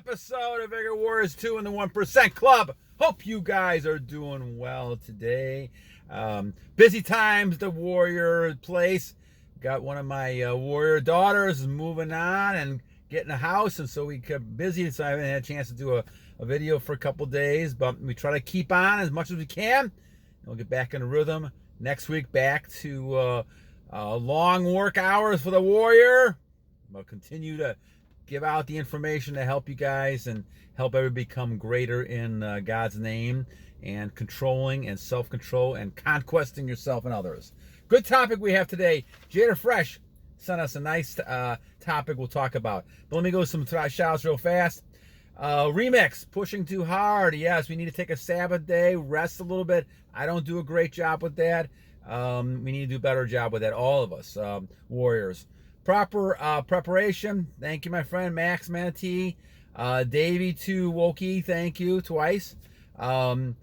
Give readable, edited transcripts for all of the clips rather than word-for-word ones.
episode of Vigor Warriors 2 in the 1% Club. Hope you guys are doing well today. Busy times, the Warrior place. Got one of my Warrior daughters moving on and getting a house, and so we kept busy, so I haven't had a chance to do a video for a couple days, but we try to keep on as much as we can, and we'll get back in the rhythm. Next week, back to long work hours for the Warrior. We'll continue to give out the information to help you guys and help everybody become greater in God's name and controlling and self-control and conquesting yourself and others. Good topic we have today. Jadaa Fresh sent us a nice topic we'll talk about. But let me go with some shout-outs real fast. Remix, pushing too hard. Yes, we need to take a Sabbath day, rest a little bit. I don't do a great job with that. We need to do a better job with that, all of us, Warriors. Proper preparation. Thank you, my friend Max Manatee. Davey to Wokey, thank you twice. How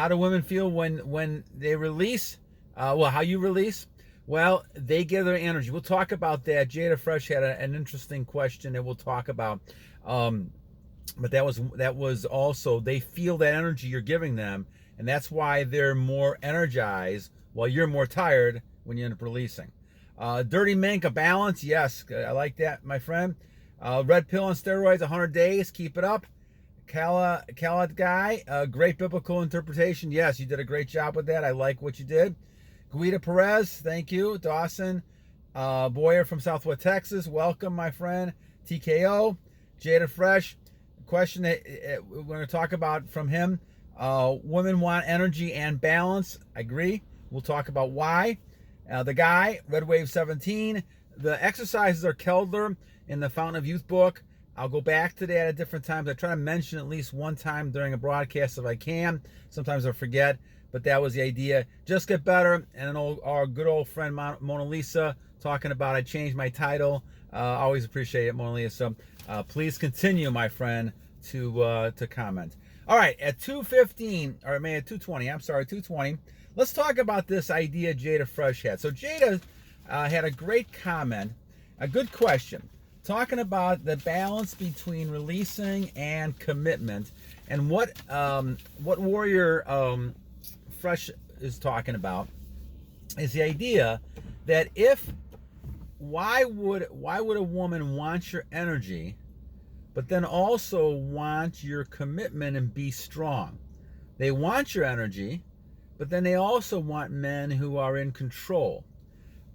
do women feel when they release? How you release? Well, they give their energy. We'll talk about that. Jadaa Fresh had an interesting question that we'll talk about. But that was also, they feel that energy you're giving them, and that's why they're more energized while you're more tired when you end up releasing. Dirtymink, a balance. Yes, I like that, my friend. Red pill on steroids, 100 days. Keep it up. Kaldaguy, great biblical interpretation. Yes, you did a great job with that. I like what you did. Guido Perez, thank you. Dawson Boyer from Southwest Texas, welcome, my friend. TKO. Jadaa Fresh, question that we're going to talk about from him. Women want energy and balance. I agree. We'll talk about why. The guy, Red Wave 17, the exercises are Keldler in the Fountain of Youth book. I'll go back to that at different times. I try to mention at least one time during a broadcast if I can. Sometimes I forget, but that was the idea. Just get better. And our good old friend Monalisa talking about I changed my title. Always appreciate it, Monalisa. Please continue, my friend, to comment. All right, at 2:15, or maybe at 2:20, I'm sorry, 2:20. Let's talk about this idea Jadaa Fresh had. So Jadaa had a great comment, a good question, talking about the balance between releasing and commitment, and what Warrior Fresh is talking about is the idea that why would a woman want your energy, but then also want your commitment and be strong? They want your energy, but then they also want men who are in control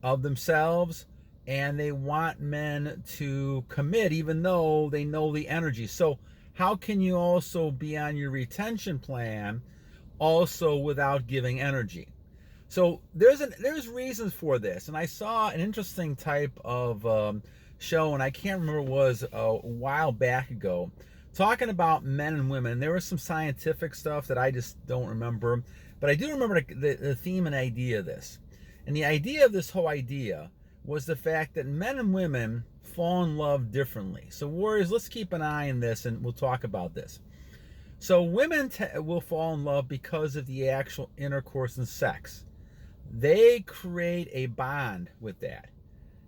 of themselves, and they want men to commit even though they know the energy. So how can you also be on your retention plan also without giving energy? So there's reasons for this, and I saw an interesting type of show, and I can't remember, it was a while back ago, talking about men and women. There was some scientific stuff that I just don't remember, but I do remember the theme and idea of this. And the idea of this whole idea was the fact that men and women fall in love differently. So Warriors, let's keep an eye on this, and we'll talk about this. So women will fall in love because of the actual intercourse and sex. They create a bond with that.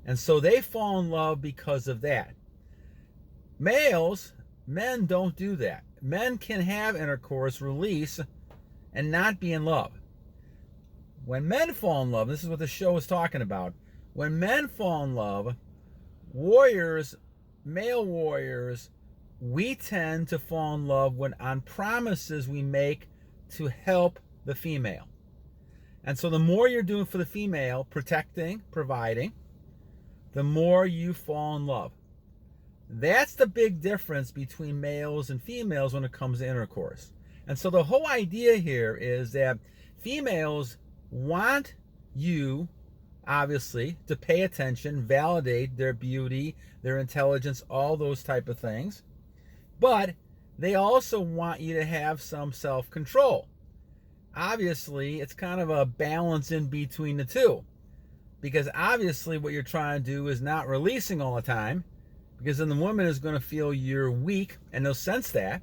And so they fall in love because of that. Men don't do that. Men can have intercourse, release, and not be in love. When men fall in love, this is what the show is talking about. When men fall in love, warriors, male warriors, we tend to fall in love on promises we make to help the female. And so the more you're doing for the female, protecting, providing, the more you fall in love. That's the big difference between males and females when it comes to intercourse. And so the whole idea here is that females want you, obviously, to pay attention, validate their beauty, their intelligence, all those type of things. But they also want you to have some self-control. Obviously, it's kind of a balance in between the two. Because obviously what you're trying to do is not releasing all the time, because then the woman is going to feel you're weak, and they'll sense that,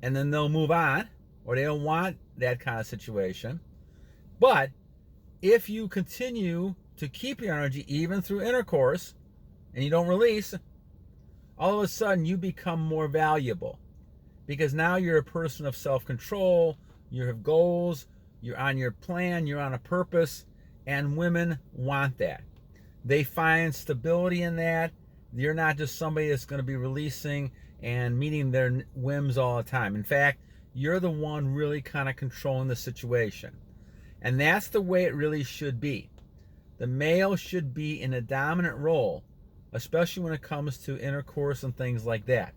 and then they'll move on, or they don't want that kind of situation. But if you continue to keep your energy even through intercourse, and you don't release, all of a sudden you become more valuable because now you're a person of self-control, you have goals, you're on your plan, you're on a purpose, and women want that. They find stability in that. You're not just somebody that's going to be releasing and meeting their whims all the time. In fact, you're the one really kind of controlling the situation. And that's the way it really should be. The male should be in a dominant role, especially when it comes to intercourse and things like that.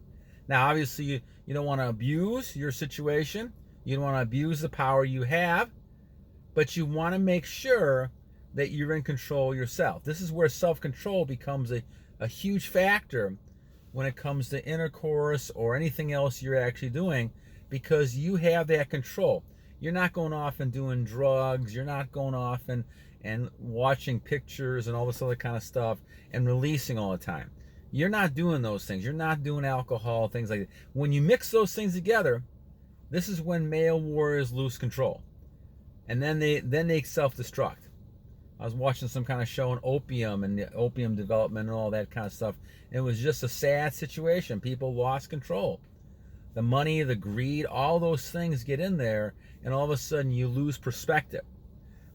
Now, obviously, you don't want to abuse your situation. You don't want to abuse the power you have, but you want to make sure that you're in control yourself. This is where self-control becomes a huge factor when it comes to intercourse or anything else you're actually doing, because you have that control. You're not going off and doing drugs. You're not going off and watching pictures and all this other kind of stuff and releasing all the time. You're not doing those things. You're not doing alcohol, things like that. When you mix those things together, this is when male warriors lose control. And then they self-destruct. I was watching some kind of show on opium and the opium development and all that kind of stuff. It was just a sad situation. People lost control. The money, the greed, all those things get in there, and all of a sudden you lose perspective.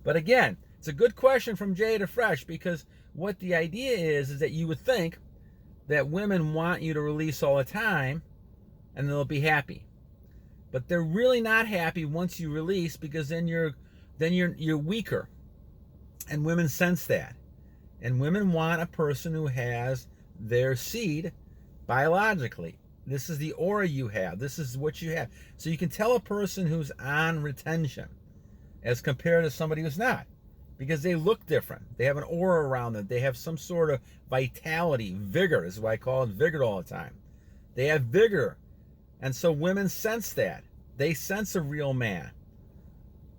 But again, it's a good question from Jadaa Fresh, because what the idea is that you would think that women want you to release all the time and they'll be happy. But they're really not happy once you release, because then you're weaker. And women sense that. And women want a person who has their seed biologically. This is the aura you have. This is what you have. So you can tell a person who's on retention as compared to somebody who's not, because they look different. They have an aura around them. They have some sort of vitality. Vigor is why I call it vigor all the time. They have vigor. And so women sense that. They sense a real man.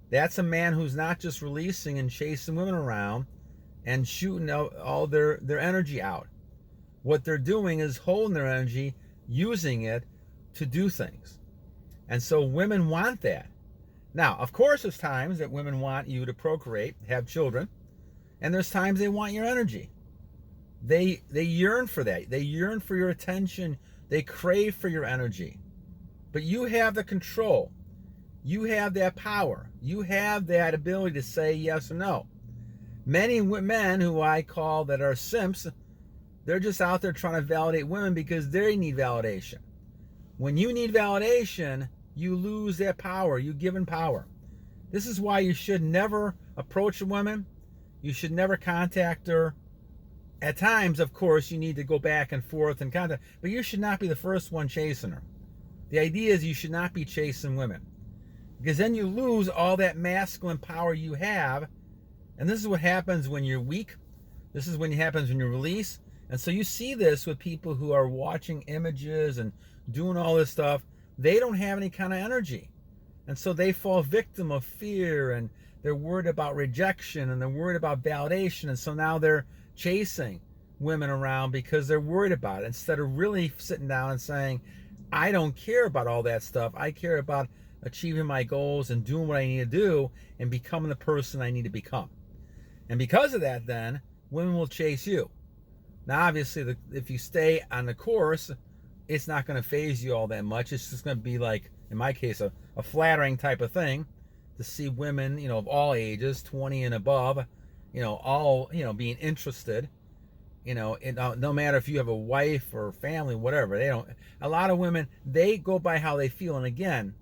That's a man who's not just releasing and chasing women around and shooting all their energy out. What they're doing is holding their energy, using it to do things. And so women want that. Now, of course, there's times that women want you to procreate, have children, and there's times they want your energy. They yearn for that. They yearn for your attention. They crave for your energy. But you have the control. You have that power. You have that ability to say yes or no. Many men who I call that are simps, they're just out there trying to validate women because they need validation. When you need validation, you lose that power. You give in power. This is why you should never approach a woman. You should never contact her. At times, of course, you need to go back and forth and contact, but you should not be the first one chasing her. The idea is you should not be chasing women, because then you lose all that masculine power you have. And this is what happens when you're weak. This is what happens when you release. And so you see this with people who are watching images and doing all this stuff. They don't have any kind of energy. And so they fall victim of fear, and they're worried about rejection, and they're worried about validation. And so now they're chasing women around because they're worried about it, instead of really sitting down and saying, I don't care about all that stuff. I care about achieving my goals and doing what I need to do and becoming the person I need to become. And because of that, then women will chase you. Now, obviously, if you stay on the course, it's not going to phase you all that much. It's just going to be like, in my case, a flattering type of thing to see women, of all ages, 20 and above, all, being interested, no matter if you have a wife or family, whatever. A lot of women, they go by how they feel. And again,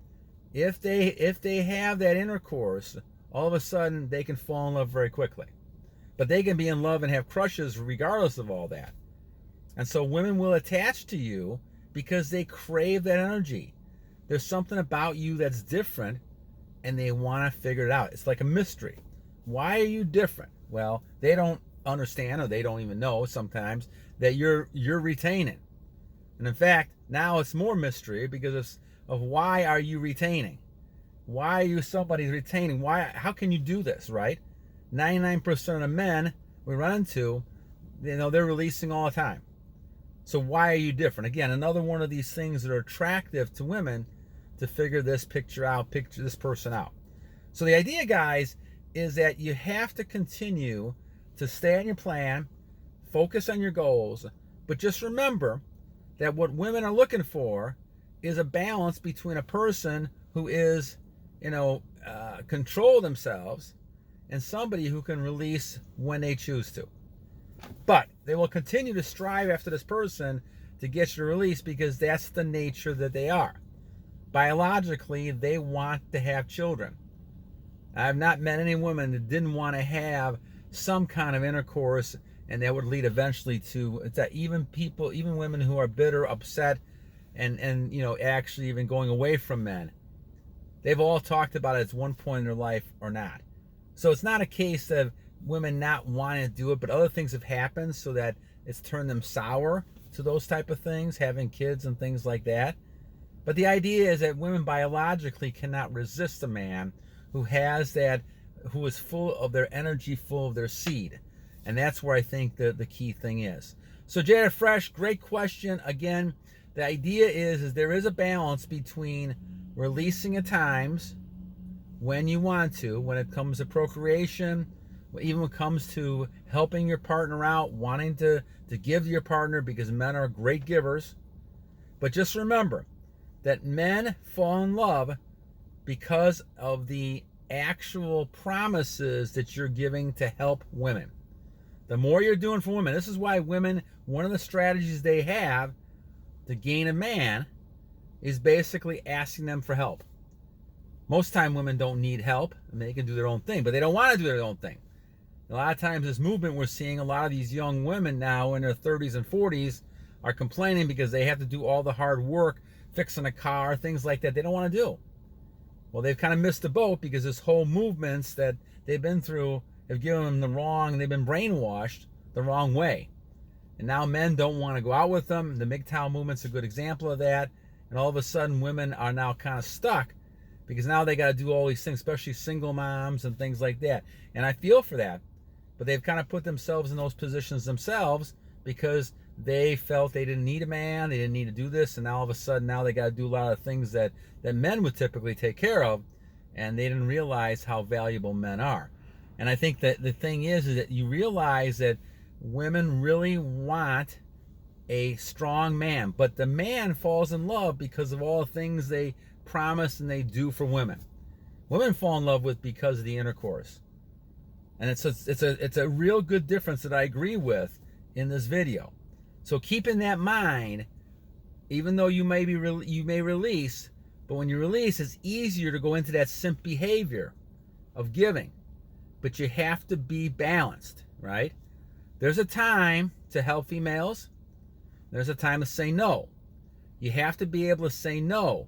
if they have that intercourse, all of a sudden they can fall in love very quickly. But they can be in love and have crushes regardless of all that. And so women will attach to you because they crave that energy. There's something about you that's different, and they want to figure it out. It's like a mystery. Why are you different? Well, they don't understand, or they don't even know sometimes, that you're retaining. And in fact, now it's more mystery because of why are you retaining? Why are you somebody retaining? How can you do this, right? 99% of the men we run into, they're releasing all the time. So why are you different? Again, another one of these things that are attractive to women to figure this picture this person out. So the idea, guys, is that you have to continue to stay on your plan, focus on your goals, but just remember that what women are looking for is a balance between a person who is, control themselves and somebody who can release when they choose to. But they will continue to strive after this person to get you to release because that's the nature that they are. Biologically, they want to have children. I've not met any women that didn't want to have some kind of intercourse, and that would lead eventually to that. Even women who are bitter, upset, and actually even going away from men, they've all talked about it at one point in their life or not. So it's not a case of women not wanting to do it, but other things have happened so that it's turned them sour to those type of things, having kids and things like that. But the idea is that women biologically cannot resist a man who has that, who is full of their energy, full of their seed. And that's where I think the key thing is. So Jadaa Fresh, great question. Again, the idea is there is a balance between releasing at times when you want to, when it comes to procreation, even when it comes to helping your partner out, wanting to give to your partner, because men are great givers. But just remember that men fall in love because of the actual promises that you're giving to help women. The more you're doing for women, this is why women, one of the strategies they have to gain a man is basically asking them for help. Most time women don't need help. I mean, they can do their own thing, but they don't want to do their own thing. A lot of times this movement, we're seeing a lot of these young women now in their 30s and 40s are complaining because they have to do all the hard work, fixing a car, things like that they don't want to do. Well, they've kind of missed the boat because this whole movements that they've been through have given them the wrong, they've been brainwashed the wrong way. And now men don't want to go out with them. The MGTOW movement's a good example of that. And all of a sudden women are now kind of stuck because now they got to do all these things, especially single moms and things like that. And I feel for that. But they've kind of put themselves in those positions themselves because they felt they didn't need a man, they didn't need to do this, and now all of a sudden now they got to do a lot of things that men would typically take care of, and they didn't realize how valuable men are. And I think that the thing is that you realize that women really want a strong man, but the man falls in love because of all the things they promise and they do for women. Women fall in love with because of the intercourse. And it's a real good difference that I agree with in this video. So keep in that mind, even though you may release, but when you release, it's easier to go into that simp behavior of giving. But you have to be balanced, right? There's a time to help females. There's a time to say no. You have to be able to say no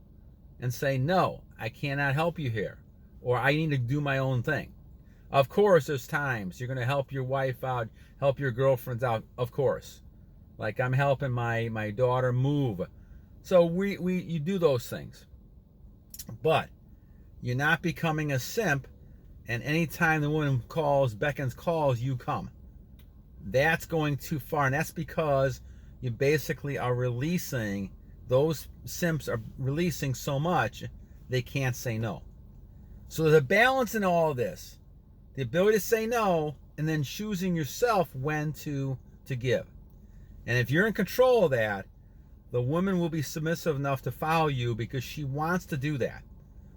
and say, no, I cannot help you here, or I need to do my own thing. Of course, there's times you're going to help your wife out, help your girlfriends out, of course. Like I'm helping my daughter move. So you do those things. But you're not becoming a simp, and anytime the woman beckons, calls, you come. That's going too far, and that's because you basically are releasing, those simps are releasing so much they can't say no. So there's a balance in all of this. The ability to say no, and then choosing yourself when to give. And if you're in control of that, the woman will be submissive enough to follow you because she wants to do that.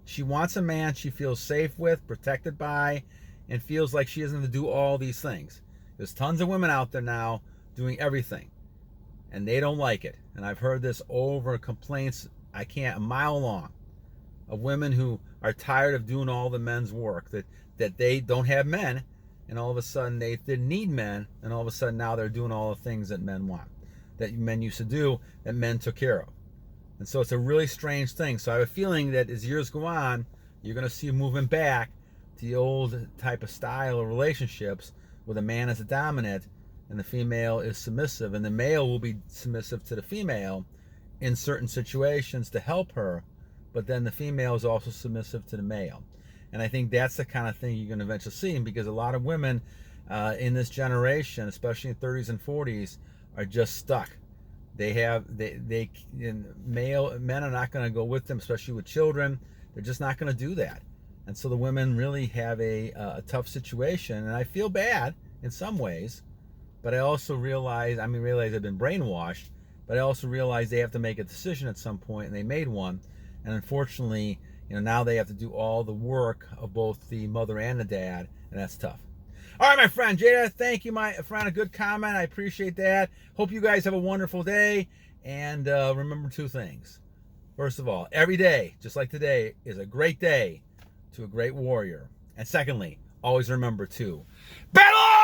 She wants a man she feels safe with, protected by, and feels like she doesn't have to do all these things. There's tons of women out there now doing everything, and they don't like it. And I've heard this over complaints, a mile long, of women who are tired of doing all the men's work, that they don't have men, and all of a sudden they didn't need men, and all of a sudden now they're doing all the things that men want, that men used to do, that men took care of. And so it's a really strange thing. So I have a feeling that as years go on, you're going to see a movement back to the old type of style of relationships where the man is a dominant and the female is submissive, and the male will be submissive to the female in certain situations to help her, but then the female is also submissive to the male. And I think that's the kind of thing you're going to eventually see, because a lot of women in this generation, especially in 30s and 40s, are just stuck. Men are not going to go with them, especially with children. They're just not going to do that. And so the women really have a tough situation. And I feel bad in some ways, but I also realize I've been brainwashed, but I also realized they have to make a decision at some point, and they made one. And unfortunately, now they have to do all the work of both the mother and the dad, and that's tough. All right, my friend Jadaa, thank you, my friend. A good comment. I appreciate that. Hope you guys have a wonderful day. And remember 2 things. First of all, every day, just like today, is a great day to a great warrior. And secondly, always remember to battle on!